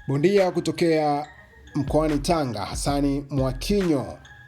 Bondia kutokea mkoani Tanga, Hassan Mwakinyo,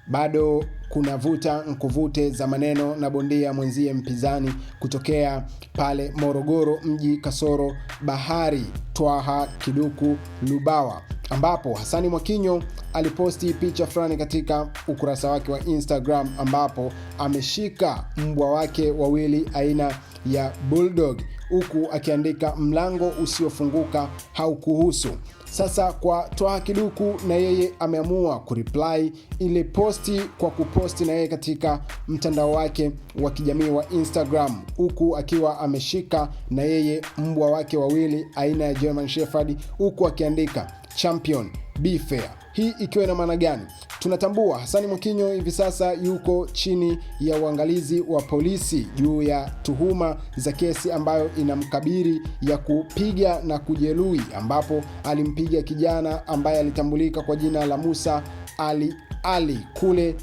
bado kuna vuta nkuvute za maneno na bondia mwenzie mpinzani kutokea pale Morogoro mji kasoro bahari, Twaha Kiduku Lubawa, ambapo Hassan Mwakinyo aliposti picha fulani katika ukurasa wake wa Instagram, ambapo ameshika mbwa wake wawili aina ya bulldog, huku akiandika mlango usiofunguka haukuhusu. Sasa kwa Twaha Kiduku, na yeye ameamua kureply ile posti kwa kuposti na yeye katika mtandao wake wa kijamii wa Instagram, huku akiwa ameshika na yeye mbwa wake wawili aina ya German Shepherd, huku akiandika champion be fair. Hii ikiwa ina maana gani? Tunatambua Hassan Mwakinyo hivi sasa yuko chini ya uangalizi wa polisi juu ya tuhuma za kesi ambayo inamkabiri ya kupiga na kujeruhi, ambapo alimpiga kijana ambaye alitambulika kwa jina la Musa Ali kule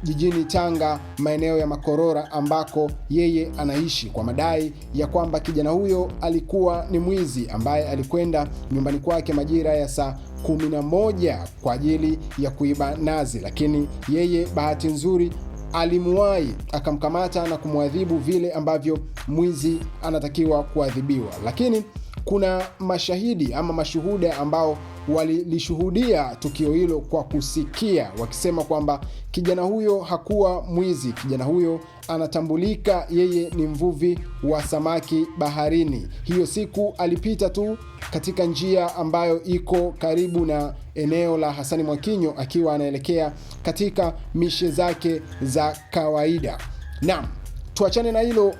jijini Tanga, maeneo ya Makorora ambako yeye anaishi, kwa madai ya kwamba kijana huyo alikuwa ni mwizi ambaye alikwenda nyumbani kwake majira ya saa 11 kwa ajili ya kuiba nazi, lakini yeye bahati nzuri alimuwahi akamkamata na kumwadhibu vile ambavyo mwizi anatakiwa kuadhibiwa. Lakini kuna mashahidi ama mashuhuda ambao walilishuhudia tukio hilo kwa kusikia, wakisema kwamba kijana huyo hakuwa mwizi. Kijana huyo anatambulika, yeye ni mvuvi wa samaki baharini. Hiyo siku alipita tu katika njia ambayo iko karibu na eneo la Hassan Mwakinyo akiwa anaelekea katika mishe zake za kawaida. Naam, tuachane na hilo.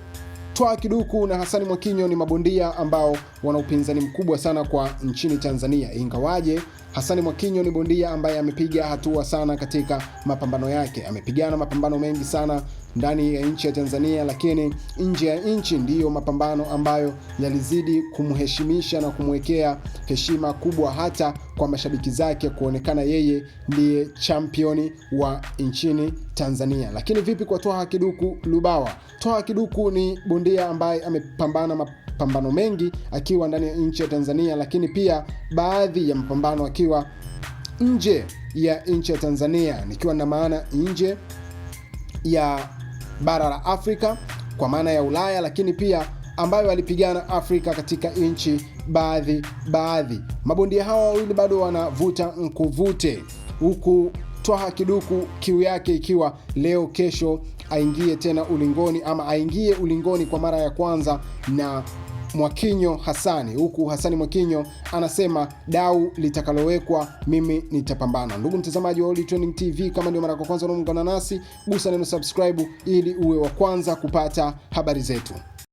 Twaha Kiduku na Hassan Mwakinyo ni mabondia ambao wana upinzani mkubwa sana kwa nchini Tanzania. Ingawaje Hassan Mwakinyo ni bondia ambaye amepiga hatua sana katika mapambano yake. Amepigana mapambano mengi sana ndani ya nchi ya Tanzania, lakini nje ya nchi ndiyo mapambano ambayo yalizidi kumheshimisha na kumwekea heshima kubwa, hata kwa mashabiki zake kuonekana yeye ndiye championi wa nchini Tanzania. Lakini vipi kwa Twaha Kiduku Lubawa? Twaha Kiduku ni bondia ambaye amepambana mapambano mengi akiwa ndani ya nchi ya Tanzania, lakini pia baadhi ya mapambano akiwa nje ya nchi ya Tanzania, nikiwa na maana nje ya bara la Afrika kwa maana ya Ulaya, lakini pia ambayo alipigana Afrika katika nchi baadhi. Mabondia hawa wawili bado wanavuta nkuvute, huku Twaha Kiduku kiu yake ikiwa leo kesho aingie tena ulingoni, ama aingie ulingoni kwa mara ya kwanza na Mwakinyo Hassan, huku Hassan Mwakinyo anasema dau litakalowekwa mimi nitapambana. Ndugu mtazamaji wa All Trending TV, kama ndio mara ya kwanza unaungana nasi, gusa neno subscribe ili uwe wa kwanza kupata habari zetu.